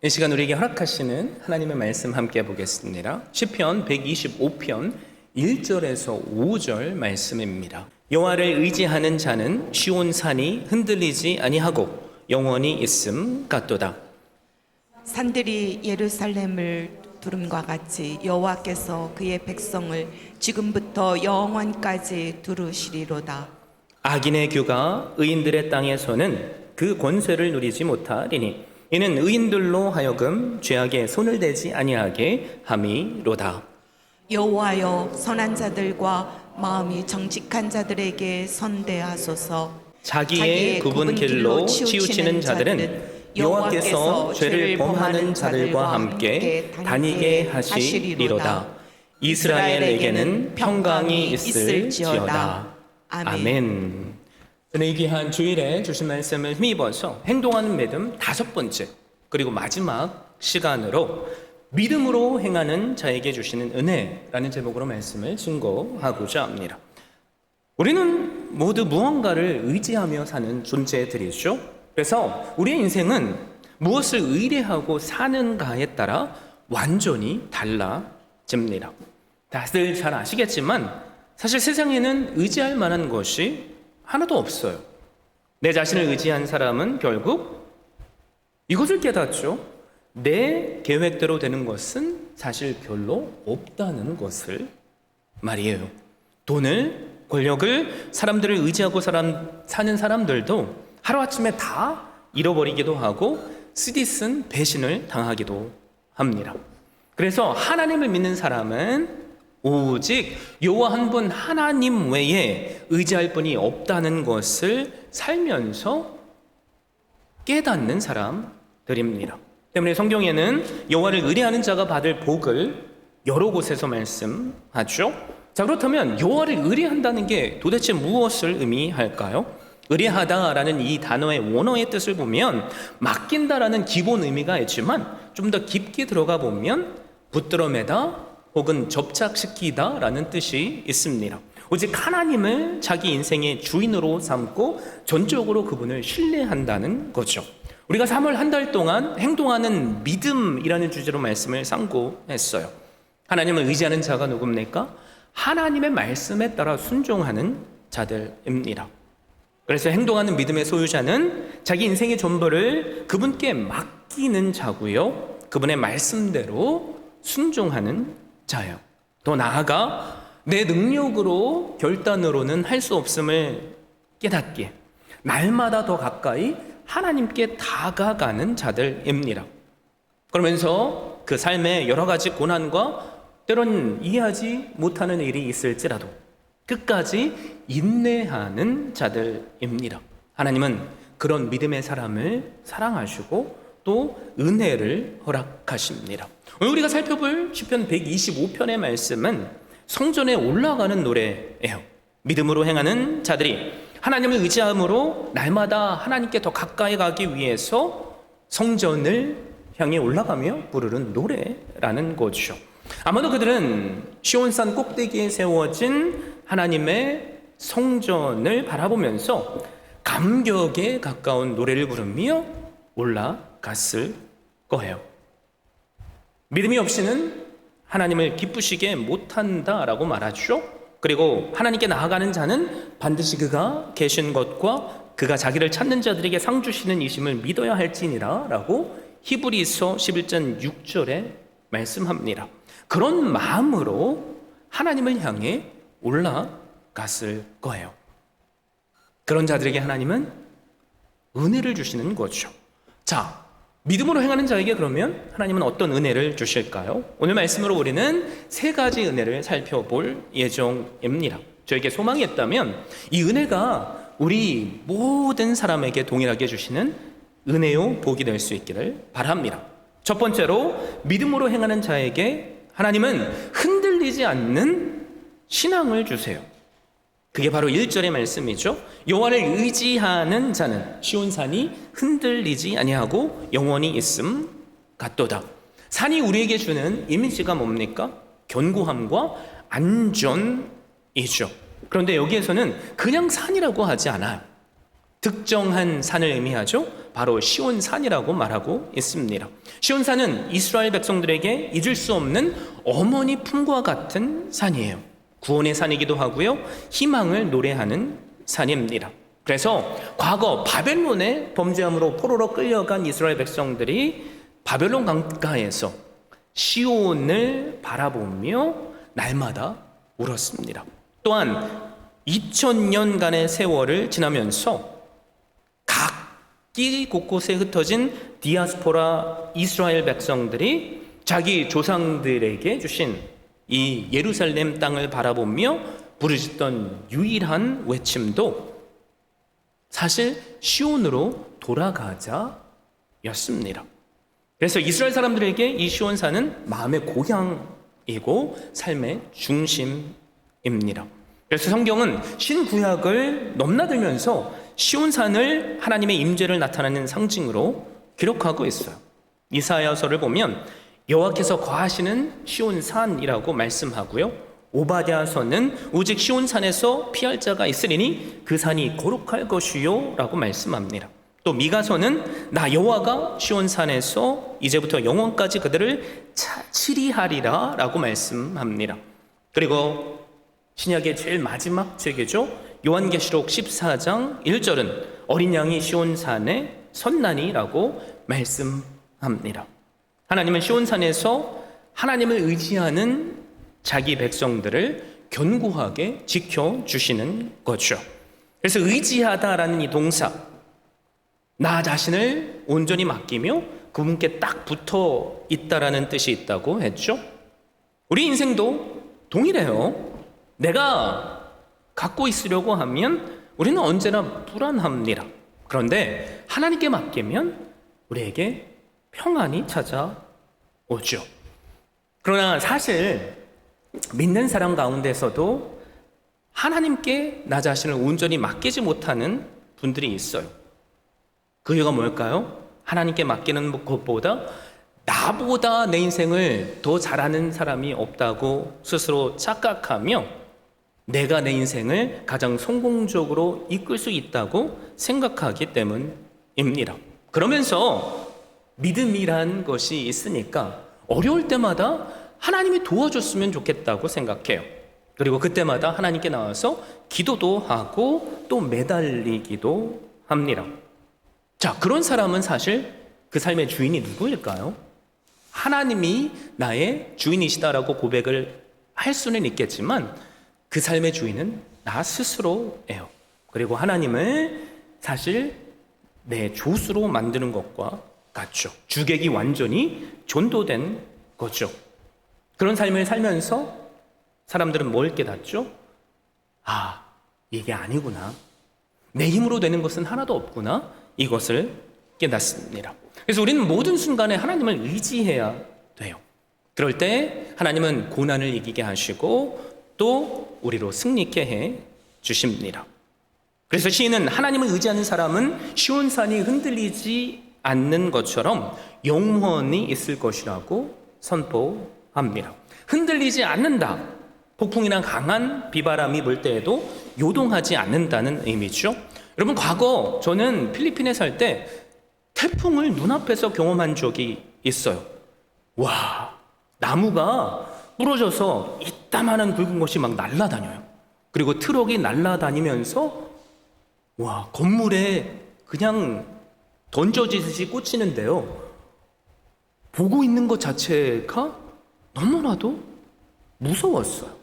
이 시간 우리에게 허락하시는 하나님의 말씀 함께 보겠습니다. 시편 125편 1절에서 5절 말씀입니다. 여호와를 의지하는 자는 시온산이 흔들리지 아니하고 영원히 있음 같도다. 산들이 예루살렘을 두름과 같이 여호와께서 그의 백성을 지금부터 영원까지 두르시리로다. 악인의 규가 의인들의 땅에서는 그 권세를 누리지 못하리니 이는 의인들로 하여금 죄악에 손을 대지 아니하게 함이로다. 여호와여, 선한 자들과 마음이 정직한 자들에게 선대하소서. 자기의 굽은 길로 치우치는 자들은 여호와께서 죄를 범하는 자들과 함께 다니게 하시리로다. 이스라엘에게는 평강이 있을지어다. 아멘. 저는 이 귀한 주일에 주신 말씀을 힘입어서 행동하는 믿음 5번째, 그리고 마지막 시간으로 믿음으로 행하는 자에게 주시는 은혜라는 제목으로 말씀을 증거하고자 합니다. 우리는 모두 무언가를 의지하며 사는 존재들이죠. 그래서 우리의 인생은 무엇을 의뢰하고 사는가에 따라 완전히 달라집니다. 다들 잘 아시겠지만 사실 세상에는 의지할 만한 것이 하나도 없어요. 내 자신을 의지한 사람은 결국 이것을 깨닫죠. 내 계획대로 되는 것은 사실 별로 없다는 것을 말이에요. 돈을, 권력을, 사람들을 의지하고 사는 사람들도 하루아침에 다 잃어버리기도 하고 쓰디쓴 배신을 당하기도 합니다. 그래서 하나님을 믿는 사람은 오직 여호와 한 분 하나님 외에 의지할 분이 없다는 것을 살면서 깨닫는 사람들입니다. 때문에 성경에는 여호와를 의뢰하는 자가 받을 복을 여러 곳에서 말씀하죠. 자, 그렇다면 여호와를 의뢰한다는 게 도대체 무엇을 의미할까요? 의뢰하다라는 이 단어의 원어의 뜻을 보면 맡긴다라는 기본 의미가 있지만 좀 더 깊게 들어가 보면 붙들어매다 혹은 접착시키다라는 뜻이 있습니다. 오직 하나님을 자기 인생의 주인으로 삼고 전적으로 그분을 신뢰한다는 거죠. 우리가 3월 한 달 동안 행동하는 믿음이라는 주제로 말씀을 상고했어요. 하나님을 의지하는 자가 누굽니까? 하나님의 말씀에 따라 순종하는 자들입니다. 그래서 행동하는 믿음의 소유자는 자기 인생의 전부를 그분께 맡기는 자고요, 그분의 말씀대로 순종하는 자예요. 더 나아가 내 능력으로 결단으로는 할 수 없음을 깨닫기에 날마다 더 가까이 하나님께 다가가는 자들입니다. 그러면서 그 삶에 여러 가지 고난과 때론 이해하지 못하는 일이 있을지라도 끝까지 인내하는 자들입니다. 하나님은 그런 믿음의 사람을 사랑하시고 또 은혜를 허락하십니다. 오늘 우리가 살펴볼 시편 125편의 말씀은 성전에 올라가는 노래예요. 믿음으로 행하는 자들이 하나님을 의지함으로 날마다 하나님께 더 가까이 가기 위해서 성전을 향해 올라가며 부르는 노래라는 거죠. 아마도 그들은 시온산 꼭대기에 세워진 하나님의 성전을 바라보면서 감격에 가까운 노래를 부르며 올라갔을 거예요. 믿음이 없이는 하나님을 기쁘시게 못한다라고 말하죠. 그리고 하나님께 나아가는 자는 반드시 그가 계신 것과 그가 자기를 찾는 자들에게 상 주시는 이심을 믿어야 할지니라 라고 히브리서 11장 6절에 말씀합니다. 그런 마음으로 하나님을 향해 올라갔을 거예요. 그런 자들에게 하나님은 은혜를 주시는 거죠. 자, 믿음으로 행하는 자에게 그러면 하나님은 어떤 은혜를 주실까요? 오늘 말씀으로 우리는 3가지 은혜를 살펴볼 예정입니다. 저에게 소망이 있다면 이 은혜가 우리 모든 사람에게 동일하게 주시는 은혜요 복이 될 수 있기를 바랍니다. 첫 번째로 믿음으로 행하는 자에게 하나님은 흔들리지 않는 신앙을 주세요. 그게 바로 1절의 말씀이죠. 여호와를 의지하는 자는 시온산이 흔들리지 아니하고 영원히 있음 같도다. 산이 우리에게 주는 이미지가 뭡니까? 견고함과 안전이죠. 그런데 여기에서는 그냥 산이라고 하지 않아요. 특정한 산을 의미하죠. 바로 시온산이라고 말하고 있습니다. 시온산은 이스라엘 백성들에게 잊을 수 없는 어머니 품과 같은 산이에요. 구원의 산이기도 하고요, 희망을 노래하는 산입니다. 그래서 과거 바벨론의 범죄함으로 포로로 끌려간 이스라엘 백성들이 바벨론 강가에서 시온을 바라보며 날마다 울었습니다. 또한 2000년간의 세월을 지나면서 각기 곳곳에 흩어진 디아스포라 이스라엘 백성들이 자기 조상들에게 주신 이 예루살렘 땅을 바라보며 부르짖던 유일한 외침도 사실 시온으로 돌아가자였습니다. 그래서 이스라엘 사람들에게 이 시온산은 마음의 고향이고 삶의 중심입니다. 그래서 성경은 신구약을 넘나들면서 시온산을 하나님의 임재를 나타내는 상징으로 기록하고 있어요. 이사야서를 보면 여호와께서 거하시는 시온산이라고 말씀하고요, 오바댜서는 오직 시온산에서 피할 자가 있으리니 그 산이 거룩할 것이요 라고 말씀합니다. 또 미가서는 나 여호와가 시온산에서 이제부터 영원까지 그들을 치리하리라 라고 말씀합니다. 그리고 신약의 제일 마지막 책이죠, 요한계시록 14장 1절은 어린 양이 시온산에 섰나니라고 말씀합니다. 하나님은 시온산에서 하나님을 의지하는 자기 백성들을 견고하게 지켜주시는 거죠. 그래서 의지하다라는 이 동사, 나 자신을 온전히 맡기며 그분께 딱 붙어 있다라는 뜻이 있다고 했죠. 우리 인생도 동일해요. 내가 갖고 있으려고 하면 우리는 언제나 불안합니다. 그런데 하나님께 맡기면 우리에게 평안이 찾아오죠. 그러나 사실 믿는 사람 가운데서도 하나님께 나 자신을 온전히 맡기지 못하는 분들이 있어요. 그 이유가 뭘까요? 하나님께 맡기는 것보다 나보다 내 인생을 더 잘하는 사람이 없다고 스스로 착각하며 내가 내 인생을 가장 성공적으로 이끌 수 있다고 생각하기 때문입니다. 그러면서 믿음이란 것이 있으니까 어려울 때마다 하나님이 도와줬으면 좋겠다고 생각해요. 그리고 그때마다 하나님께 나와서 기도도 하고 또 매달리기도 합니다. 자, 그런 사람은 사실 그 삶의 주인이 누구일까요? 하나님이 나의 주인이시다라고 고백을 할 수는 있겠지만 그 삶의 주인은 나 스스로예요. 그리고 하나님을 사실 내 조수로 만드는 것과 같죠. 주객이 완전히 전도된 거죠. 그런 삶을 살면서 사람들은 뭘 깨닫죠? 아, 이게 아니구나. 내 힘으로 되는 것은 하나도 없구나. 이것을 깨닫습니다. 그래서 우리는 모든 순간에 하나님을 의지해야 돼요. 그럴 때 하나님은 고난을 이기게 하시고 또 우리로 승리케 해 주십니다. 그래서 시인은 하나님을 의지하는 사람은 시온산이 흔들리지 않는 것처럼 영원히 있을 것이라고 선포합니다. 흔들리지 않는다. 폭풍이나 강한 비바람이 불 때에도 요동하지 않는다는 의미죠. 여러분, 과거 저는 필리핀에 살 때 태풍을 눈앞에서 경험한 적이 있어요. 와, 나무가 부러져서 이따만한 굵은 것이 막 날아다녀요. 그리고 트럭이 날아다니면서 와, 건물에 그냥 던져지듯이 꽂히는데요. 보고 있는 것 자체가 너무나도 무서웠어요.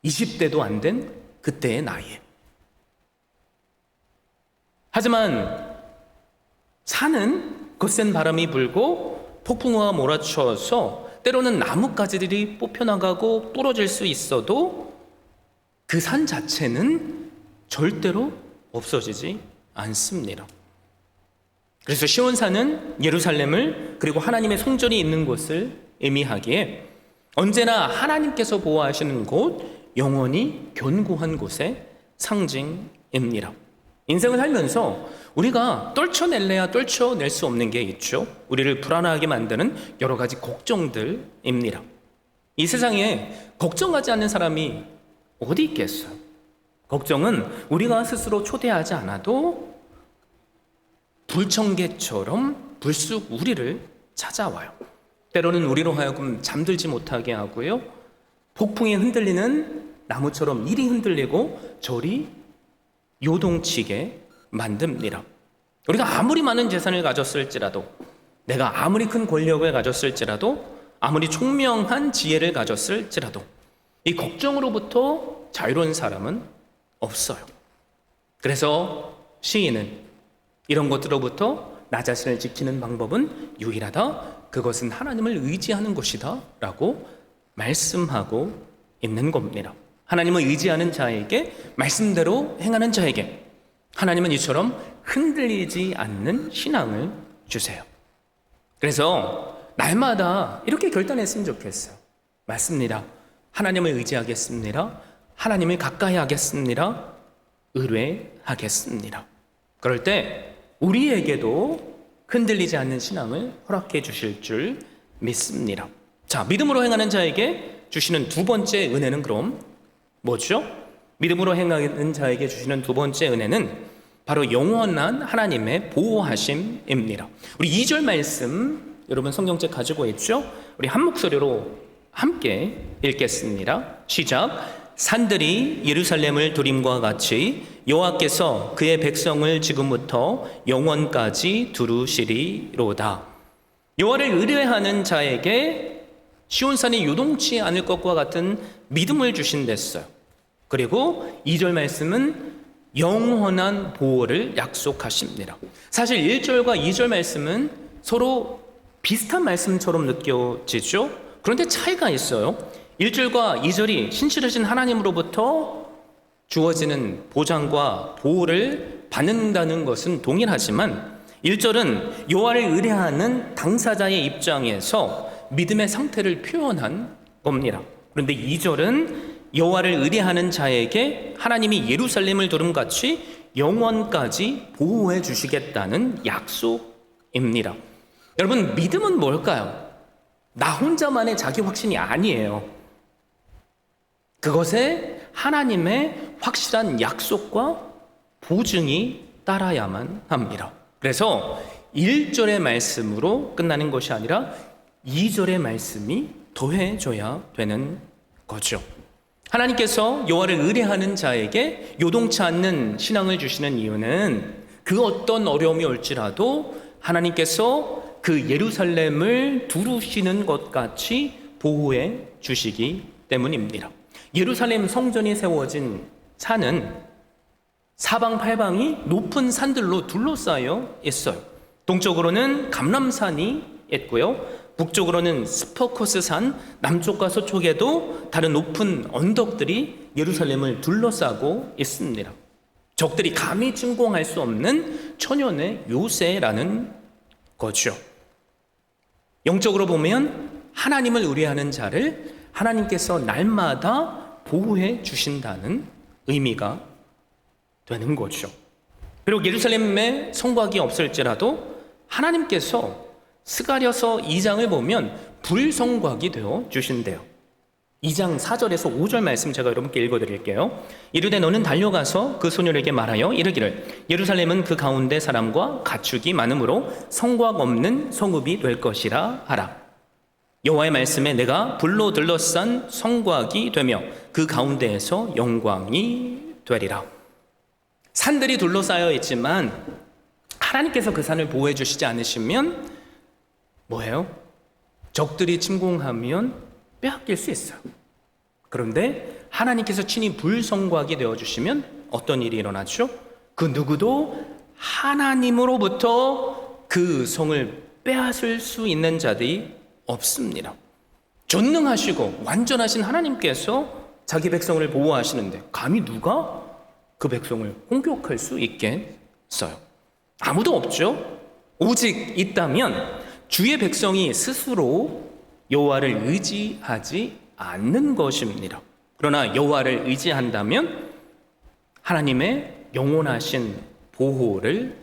20대도 안 된 그때의 나이에. 하지만 산은 거센 바람이 불고 폭풍우가 몰아쳐서 때로는 나뭇가지들이 뽑혀나가고 부러질 수 있어도 그 산 자체는 절대로 없어지지 않습니다. 그래서 시온산은 예루살렘을 그리고 하나님의 성전이 있는 곳을 의미하기에 언제나 하나님께서 보호하시는 곳, 영원히 견고한 곳의 상징입니다. 인생을 살면서 우리가 떨쳐낼래야 떨쳐낼 수 없는 게 있죠. 우리를 불안하게 만드는 여러 가지 걱정들입니다. 이 세상에 걱정하지 않는 사람이 어디 있겠어요? 걱정은 우리가 스스로 초대하지 않아도 불청객처럼 불쑥 우리를 찾아와요. 때로는 우리로 하여금 잠들지 못하게 하고요. 폭풍에 흔들리는 나무처럼 이리 흔들리고 저리 요동치게 만듭니다. 우리가 아무리 많은 재산을 가졌을지라도, 내가 아무리 큰 권력을 가졌을지라도, 아무리 총명한 지혜를 가졌을지라도 이 걱정으로부터 자유로운 사람은 없어요. 그래서 시인은 이런 것들로부터 나 자신을 지키는 방법은 유일하다. 그것은 하나님을 의지하는 것이다 라고 말씀하고 있는 겁니다. 하나님을 의지하는 자에게, 말씀대로 행하는 자에게 하나님은 이처럼 흔들리지 않는 신앙을 주세요. 그래서 날마다 이렇게 결단했으면 좋겠어요. 맞습니다. 하나님을 의지하겠습니다. 하나님을 가까이 하겠습니다. 의뢰하겠습니다. 그럴 때 우리에게도 흔들리지 않는 신앙을 허락해 주실 줄 믿습니다. 자, 믿음으로 행하는 자에게 주시는 두 번째 은혜는 그럼 뭐죠? 믿음으로 행하는 자에게 주시는 두 번째 은혜는 바로 영원한 하나님의 보호하심입니다. 우리 2절 말씀 여러분 성경책 가지고 있죠? 우리 한 목소리로 함께 읽겠습니다. 시작. 산들이 예루살렘을 두림과 같이 여호와께서 그의 백성을 지금부터 영원까지 두루시리로다. 여호와를 의뢰하는 자에게 시온산이 요동치 않을 것과 같은 믿음을 주신댔어요. 그리고 2절 말씀은 영원한 보호를 약속하십니다. 사실 1절과 2절 말씀은 서로 비슷한 말씀처럼 느껴지죠? 그런데 차이가 있어요. 1절과 2절이 신실하신 하나님으로부터 주어지는 보장과 보호를 받는다는 것은 동일하지만 1절은 여호와를 의뢰하는 당사자의 입장에서 믿음의 상태를 표현한 겁니다. 그런데 2절은 여호와를 의뢰하는 자에게 하나님이 예루살렘을 두름같이 영원까지 보호해 주시겠다는 약속입니다. 여러분, 믿음은 뭘까요? 나 혼자만의 자기 확신이 아니에요. 그것에 하나님의 확실한 약속과 보증이 따라야만 합니다. 그래서 1절의 말씀으로 끝나는 것이 아니라 2절의 말씀이 더해져야 되는 거죠. 하나님께서 여호와를 의뢰하는 자에게 요동치 않는 신앙을 주시는 이유는 그 어떤 어려움이 올지라도 하나님께서 그 예루살렘을 두루시는 것 같이 보호해 주시기 때문입니다. 예루살렘 성전이 세워진 산은 사방팔방이 높은 산들로 둘러싸여 있어요. 동쪽으로는 감람산이 있고요. 북쪽으로는 스퍼코스산, 남쪽과 서쪽에도 다른 높은 언덕들이 예루살렘을 둘러싸고 있습니다. 적들이 감히 침공할 수 없는 천연의 요새라는 거죠. 영적으로 보면 하나님을 의뢰하는 자를 하나님께서 날마다 보호해 주신다는 의미가 되는 거죠. 그리고 예루살렘에 성곽이 없을지라도 하나님께서 스가랴서 2장을 보면 불성곽이 되어 주신대요. 2장 4절에서 5절 말씀 제가 여러분께 읽어드릴게요. 이르되 너는 달려가서 그 소녀에게 말하여 이르기를 예루살렘은 그 가운데 사람과 가축이 많으므로 성곽 없는 성읍이 될 것이라 하라. 여호와의 말씀에 내가 불로 둘러싼 성곽이 되며 그 가운데에서 영광이 되리라. 산들이 둘러싸여 있지만 하나님께서 그 산을 보호해 주시지 않으시면 뭐예요? 적들이 침공하면 빼앗길 수 있어요. 그런데 하나님께서 친히 불성곽이 되어주시면 어떤 일이 일어나죠? 그 누구도 하나님으로부터 그 성을 빼앗을 수 있는 자들이 없습니다. 전능하시고 완전하신 하나님께서 자기 백성을 보호하시는데 감히 누가 그 백성을 공격할 수 있겠어요? 아무도 없죠. 오직 있다면 주의 백성이 스스로 여호와를 의지하지 않는 것입니다. 그러나 여호와를 의지한다면 하나님의 영원하신 보호를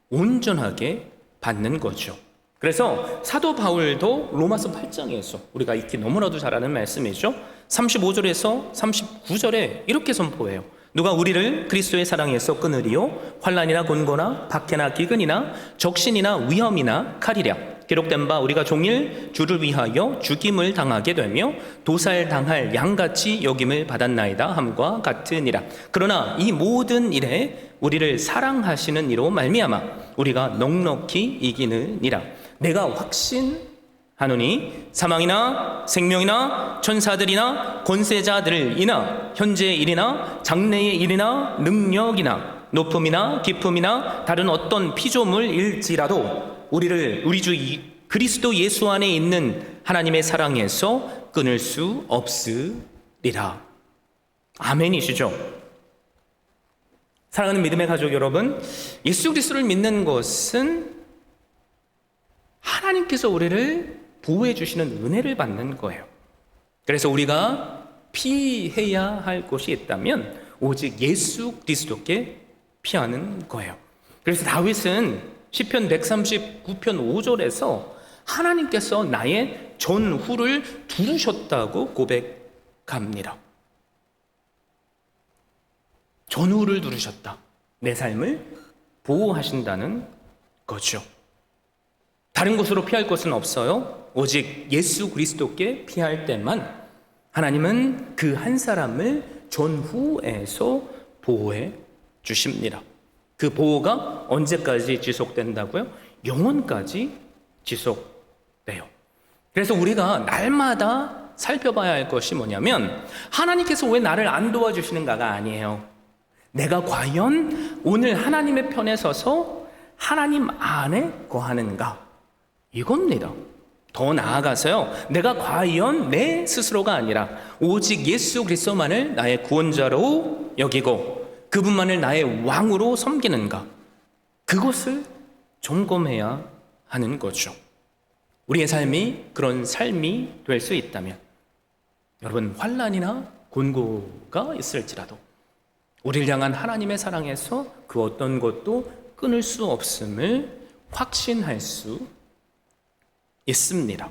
온전하게 받는 거죠. 그래서 사도 바울도 로마서 8장에서 우리가 익히 너무나도 잘 아는 말씀이죠. 35절에서 39절에 이렇게 선포해요. 누가 우리를 그리스도의 사랑에서 끊으리요? 환난이나 곤고나 박해나 기근이나 적신이나 위험이나 칼이랴. 기록된 바 우리가 종일 주를 위하여 죽임을 당하게 되며 도살당할 양같이 여김을 받았나이다 함과 같으니라. 그러나 이 모든 일에 우리를 사랑하시는 이로 말미암아 우리가 넉넉히 이기느니라. 내가 확신하노니 사망이나 생명이나 천사들이나 권세자들이나 현재의 일이나 장래의 일이나 능력이나 높음이나 깊음이나 다른 어떤 피조물일지라도 우리를 우리 주 그리스도 예수 안에 있는 하나님의 사랑에서 끊을 수 없으리라. 아멘이시죠? 사랑하는 믿음의 가족 여러분, 예수 그리스도를 믿는 것은 하나님께서 우리를 보호해 주시는 은혜를 받는 거예요. 그래서 우리가 피해야 할 것이 있다면 오직 예수 그리스도께 피하는 거예요. 그래서 다윗은 시편 139편 5절에서 하나님께서 나의 전후를 두르셨다고 고백합니다. 전후를 두르셨다. 내 삶을 보호하신다는 거죠. 다른 곳으로 피할 것은 없어요. 오직 예수 그리스도께 피할 때만 하나님은 그 한 사람을 전후에서 보호해 주십니다. 그 보호가 언제까지 지속된다고요? 영원까지 지속돼요. 그래서 우리가 날마다 살펴봐야 할 것이 뭐냐면 하나님께서 왜 나를 안 도와주시는가가 아니에요. 내가 과연 오늘 하나님의 편에 서서 하나님 안에 거하는가? 이겁니다. 더 나아가서요, 내가 과연 내 스스로가 아니라 오직 예수 그리스도만을 나의 구원자로 여기고 그분만을 나의 왕으로 섬기는가? 그것을 점검해야 하는 거죠. 우리의 삶이 그런 삶이 될 수 있다면 여러분, 환난이나 곤고가 있을지라도 우리를 향한 하나님의 사랑에서 그 어떤 것도 끊을 수 없음을 확신할 수 있습니다.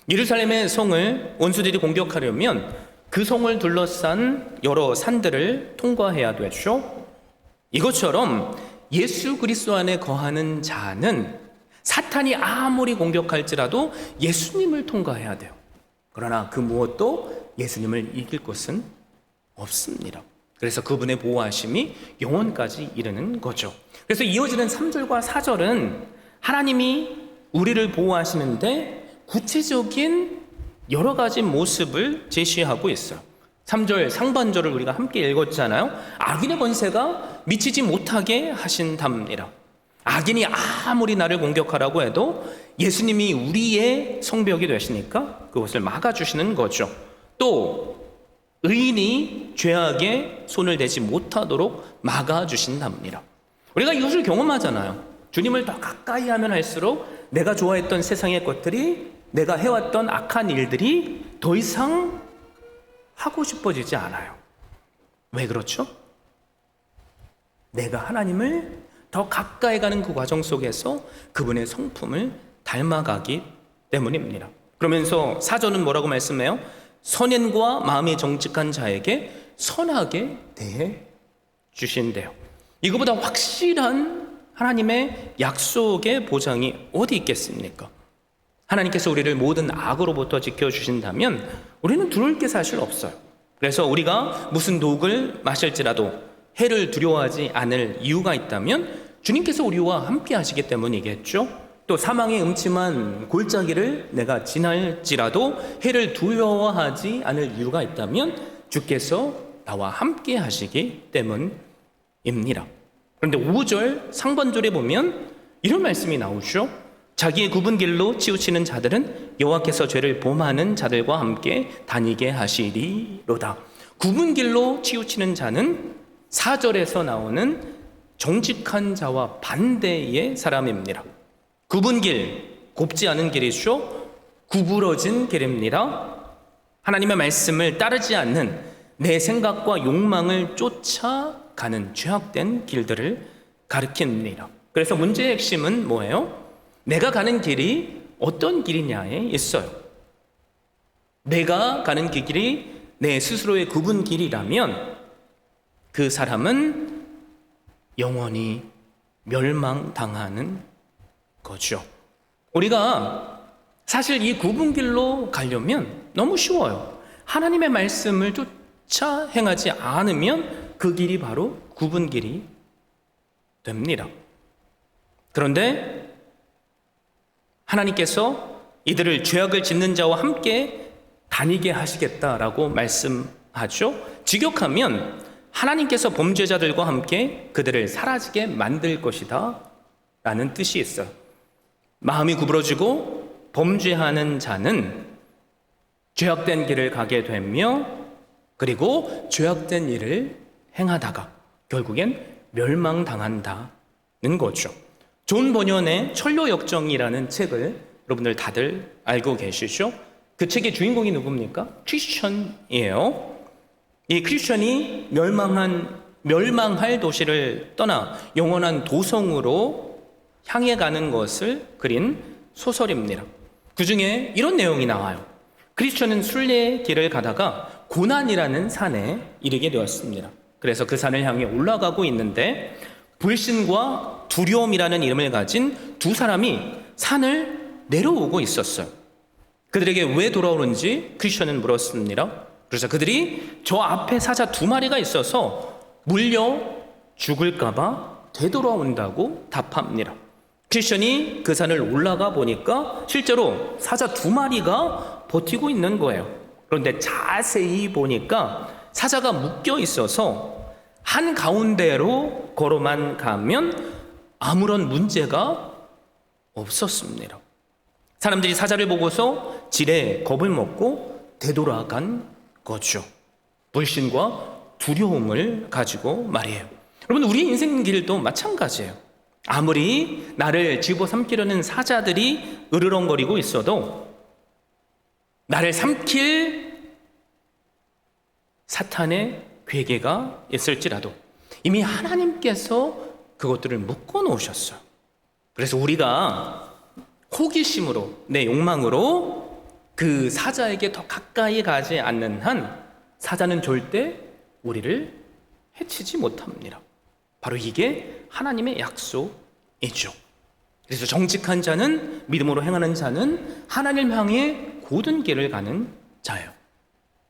예루살렘의 성을 원수들이 공격하려면 그 성을 둘러싼 여러 산들을 통과해야 되죠. 이것처럼 예수 그리스도 안에 거하는 자는 사탄이 아무리 공격할지라도 예수님을 통과해야 돼요. 그러나 그 무엇도 예수님을 이길 것은 없습니다. 그래서 그분의 보호하심이 영원까지 이르는 거죠. 그래서 이어지는 3절과 4절은 하나님이 우리를 보호하시는데 구체적인 여러 가지 모습을 제시하고 있어요. 3절 상반절을 우리가 함께 읽었잖아요. 악인의 권세가 미치지 못하게 하신답니다. 악인이 아무리 나를 공격하라고 해도 예수님이 우리의 성벽이 되시니까 그것을 막아주시는 거죠. 또 의인이 죄악에 손을 대지 못하도록 막아주신답니다. 우리가 이것을 경험하잖아요. 주님을 더 가까이 하면 할수록 내가 좋아했던 세상의 것들이, 내가 해왔던 악한 일들이 더 이상 하고 싶어지지 않아요. 왜 그렇죠? 내가 하나님을 더 가까이 가는 그 과정 속에서 그분의 성품을 닮아가기 때문입니다. 그러면서 4절은 뭐라고 말씀해요? 선인과 마음이 정직한 자에게 선하게 대해 주신대요. 이거보다 확실한 하나님의 약속의 보장이 어디 있겠습니까? 하나님께서 우리를 모든 악으로부터 지켜주신다면 우리는 두려울 게 사실 없어요. 그래서 우리가 무슨 독을 마실지라도 해를 두려워하지 않을 이유가 있다면 주님께서 우리와 함께 하시기 때문이겠죠. 또 사망의 음침한 골짜기를 내가 지날지라도 해를 두려워하지 않을 이유가 있다면 주께서 나와 함께 하시기 때문입니다. 그런데 5절 상반절에 보면 이런 말씀이 나오죠. 자기의 굽은 길로 치우치는 자들은 여호와께서 죄를 범하는 자들과 함께 다니게 하시리로다. 굽은 길로 치우치는 자는 4절에서 나오는 정직한 자와 반대의 사람입니다. 굽은 길, 곱지 않은 길이죠. 구부러진 길입니다. 하나님의 말씀을 따르지 않는 내 생각과 욕망을 쫓아가는 죄악된 길들을 가리킵니다. 그래서 문제의 핵심은 뭐예요? 내가 가는 길이 어떤 길이냐에 있어요. 내가 가는 그 길이 내 스스로의 굽은 길이라면 그 사람은 영원히 멸망당하는 거죠. 우리가 사실 이 굽은 길로 가려면 너무 쉬워요. 하나님의 말씀을 쫓아 행하지 않으면 그 길이 바로 굽은 길이 됩니다. 그런데 하나님께서 이들을 죄악을 짓는 자와 함께 다니게 하시겠다라고 말씀하죠. 직역하면 하나님께서 범죄자들과 함께 그들을 사라지게 만들 것이다 라는 뜻이 있어요. 마음이 구부러지고 범죄하는 자는 죄악된 길을 가게 되며 그리고 죄악된 일을 행하다가 결국엔 멸망당한다는 거죠. 존 버년의 천로역정이라는 책을 여러분들 다들 알고 계시죠? 그 책의 주인공이 누굽니까? 크리스천이에요. 이 크리스천이 멸망할 도시를 떠나 영원한 도성으로 향해 가는 것을 그린 소설입니다. 그 중에 이런 내용이 나와요. 크리스천은 순례의 길을 가다가 고난이라는 산에 이르게 되었습니다. 그래서 그 산을 향해 올라가고 있는데 불신과 두려움이라는 이름을 가진 두 사람이 산을 내려오고 있었어요. 그들에게 왜 돌아오는지 크리스천은 물었습니다. 그래서 그들이 저 앞에 사자 두 마리가 있어서 물려 죽을까봐 되돌아온다고 답합니다. 크리스천이 그 산을 올라가 보니까 실제로 사자 두 마리가 버티고 있는 거예요. 그런데 자세히 보니까 사자가 묶여 있어서 한 가운데로 걸어만 가면 아무런 문제가 없었습니다. 사람들이 사자를 보고서 지레 겁을 먹고 되돌아간 거죠. 불신과 두려움을 가지고 말이에요. 여러분, 우리 인생 길도 마찬가지예요. 아무리 나를 집어삼키려는 사자들이 으르렁거리고 있어도 나를 삼킬 사탄의 괴계가 있을지라도 이미 하나님께서 그것들을 묶어 놓으셨어요. 그래서 우리가 호기심으로 내 욕망으로 그 사자에게 더 가까이 가지 않는 한 사자는 절대 우리를 해치지 못합니다. 바로 이게 하나님의 약속이죠. 그래서 정직한 자는, 믿음으로 행하는 자는 하나님 향해 고든 길을 가는 자예요.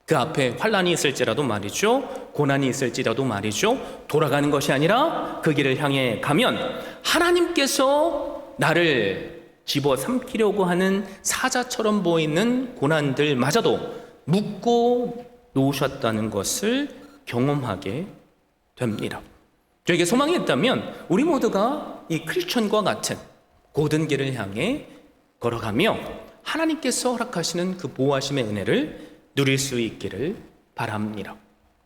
그 앞에 환난이 있을지라도 말이죠, 고난이 있을지라도 말이죠, 돌아가는 것이 아니라 그 길을 향해 가면 하나님께서 나를 집어삼키려고 하는 사자처럼 보이는 고난들마저도 묶고 놓으셨다는 것을 경험하게 됩니다. 저에게 소망이 있다면 우리 모두가 이 크리스천과 같은 고든 길을 향해 걸어가며 하나님께서 허락하시는 그 보호하심의 은혜를 누릴 수 있기를 바랍니다.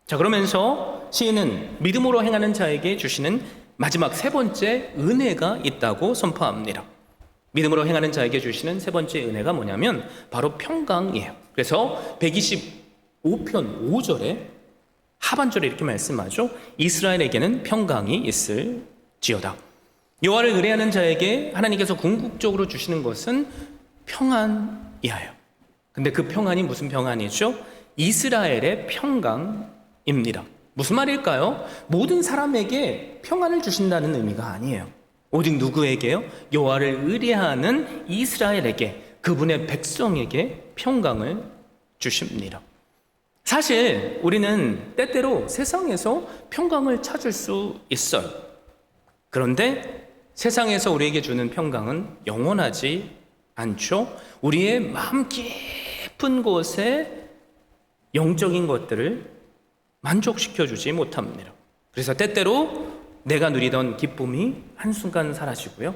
자, 그러면서 시인은 믿음으로 행하는 자에게 주시는 마지막 세 번째 은혜가 있다고 선포합니다. 믿음으로 행하는 자에게 주시는 세 번째 은혜가 뭐냐면 바로 평강이에요. 그래서 125편 5절에 하반절에 이렇게 말씀하죠. 이스라엘에게는 평강이 있을지어다. 여호와를 의뢰하는 자에게 하나님께서 궁극적으로 주시는 것은 평안이에요. 근데 그 평안이 무슨 평안이죠? 이스라엘의 평강입니다. 무슨 말일까요? 모든 사람에게 평안을 주신다는 의미가 아니에요. 오직 누구에게요? 여호와를 의뢰하는 이스라엘에게, 그분의 백성에게 평강을 주십니다. 사실 우리는 때때로 세상에서 평강을 찾을 수 있어요. 그런데 세상에서 우리에게 주는 평강은 영원하지 않죠. 우리의 마음 깊은 곳에 영적인 것들을 만족시켜주지 못합니다. 그래서 때때로 내가 누리던 기쁨이 한순간 사라지고요,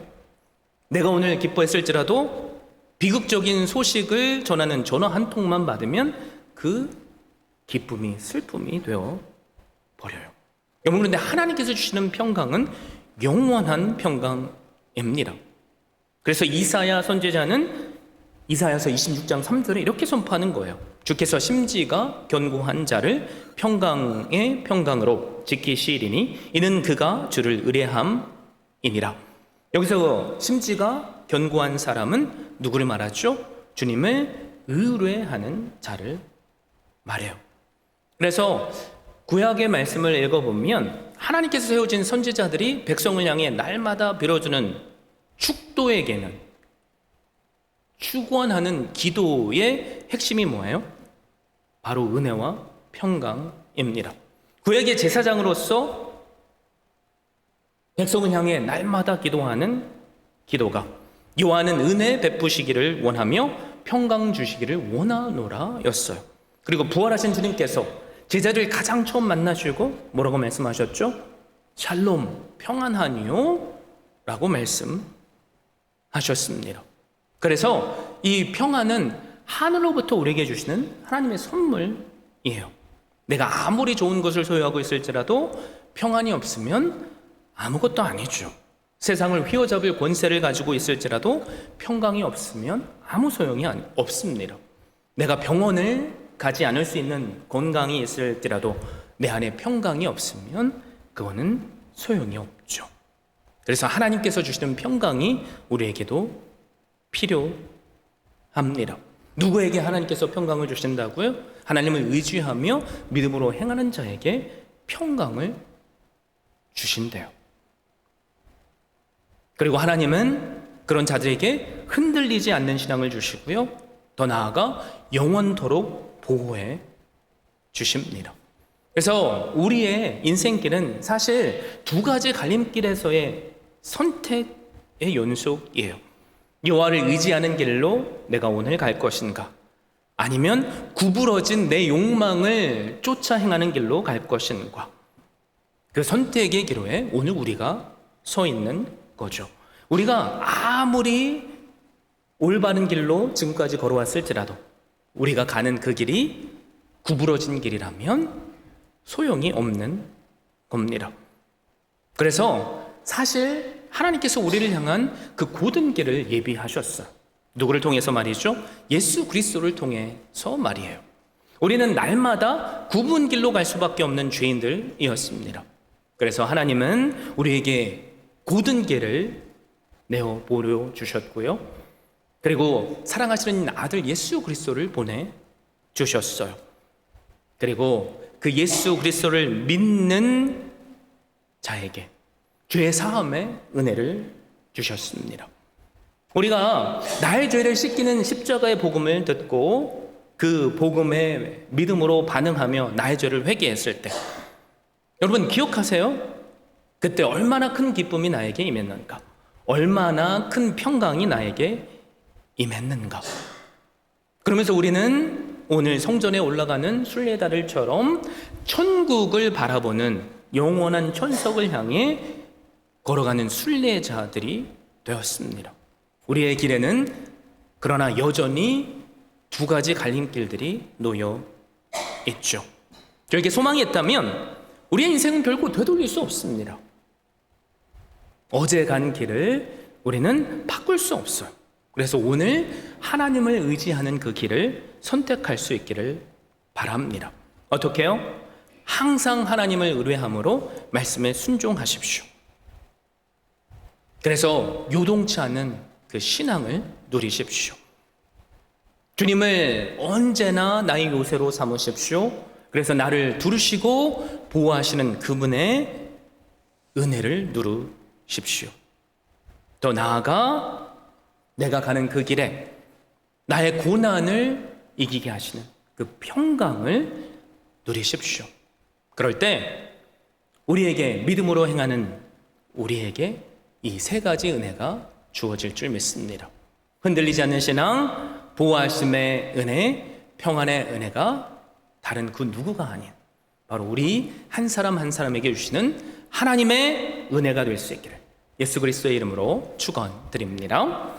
내가 오늘 기뻐했을지라도 비극적인 소식을 전하는 전화 한 통만 받으면 그 기쁨이 슬픔이 되어 버려요. 여러분, 그런데 하나님께서 주시는 평강은 영원한 평강입니다. 그래서 이사야 선지자는 이사야서 26장 3절에 이렇게 선포하는 거예요. 주께서 심지가 견고한 자를 평강의 평강으로 지키시리니 이는 그가 주를 의뢰함이니라. 여기서 심지가 견고한 사람은 누구를 말하죠? 주님을 의뢰하는 자를 말해요. 그래서 구약의 말씀을 읽어보면 하나님께서 세워진 선지자들이 백성을 향해 날마다 빌어주는 축도에게는 축원하는 기도의 핵심이 뭐예요? 바로 은혜와 평강입니다. 구약의 제사장으로서 백성을 향해 날마다 기도하는 기도가 여호와는 은혜 베푸시기를 원하며 평강 주시기를 원하노라 였어요. 그리고 부활하신 주님께서 제자들 가장 처음 만나시고 뭐라고 말씀하셨죠? 샬롬, 평안하니요? 라고 말씀하셨습니다. 그래서 이 평안은 하늘로부터 우리에게 주시는 하나님의 선물이에요. 내가 아무리 좋은 것을 소유하고 있을지라도 평안이 없으면 아무것도 아니죠. 세상을 휘어잡을 권세를 가지고 있을지라도 평강이 없으면 아무 소용이 없습니다. 내가 병원을 가지 않을 수 있는 건강이 있을지라도 내 안에 평강이 없으면 그거는 소용이 없죠. 그래서 하나님께서 주시는 평강이 우리에게도 필요합니다. 누구에게 하나님께서 평강을 주신다고요? 하나님을 의지하며 믿음으로 행하는 자에게 평강을 주신대요. 그리고 하나님은 그런 자들에게 흔들리지 않는 신앙을 주시고요. 더 나아가 영원토록 보호해 주십니다. 그래서 우리의 인생길은 사실 두 가지 갈림길에서의 선택의 연속이에요. 여호와를 의지하는 길로 내가 오늘 갈 것인가? 아니면 구부러진 내 욕망을 쫓아 행하는 길로 갈 것인가? 그 선택의 기로에 오늘 우리가 서 있는 거죠. 우리가 아무리 올바른 길로 지금까지 걸어왔을지라도 우리가 가는 그 길이 구부러진 길이라면 소용이 없는 겁니다. 그래서 사실 하나님께서 우리를 향한 그 고든 길을 예비하셨어요. 누구를 통해서 말이죠? 예수 그리스도를 통해서 말이에요. 우리는 날마다 굽은 길로 갈 수밖에 없는 죄인들이었습니다. 그래서 하나님은 우리에게 고든 길을 내어 보여주셨고요. 그리고 사랑하시는 아들 예수 그리스도를 보내주셨어요. 그리고 그 예수 그리스도를 믿는 자에게 죄 사함의 은혜를 주셨습니다. 우리가 나의 죄를 씻기는 십자가의 복음을 듣고 그 복음에 믿음으로 반응하며 나의 죄를 회개했을 때 여러분 기억하세요? 그때 얼마나 큰 기쁨이 나에게 임했는가? 얼마나 큰 평강이 나에게 임했는가? 그러면서 우리는 오늘 성전에 올라가는 순례자들처럼 천국을 바라보는 영원한 천석을 향해 걸어가는 순례자들이 되었습니다. 우리의 길에는 그러나 여전히 두 가지 갈림길들이 놓여 있죠. 저에게 소망이 있다면 우리의 인생은 결코 되돌릴 수 없습니다. 어제 간 길을 우리는 바꿀 수 없어요. 그래서 오늘 하나님을 의지하는 그 길을 선택할 수 있기를 바랍니다. 어떻게 해요? 항상 하나님을 의뢰함으로 말씀에 순종하십시오. 그래서 요동치 않는 그 신앙을 누리십시오. 주님을 언제나 나의 요새로 삼으십시오. 그래서 나를 두르시고 보호하시는 그분의 은혜를 누르십시오. 더 나아가 내가 가는 그 길에 나의 고난을 이기게 하시는 그 평강을 누리십시오. 그럴 때 우리에게 믿음으로 행하는 우리에게 이 세 가지 은혜가 주어질 줄 믿습니다. 흔들리지 않는 신앙, 보호하심의 은혜, 평안의 은혜가 다른 그 누구가 아닌 바로 우리 한 사람 한 사람에게 주시는 하나님의 은혜가 될 수 있기를 예수 그리스도의 이름으로 축원드립니다.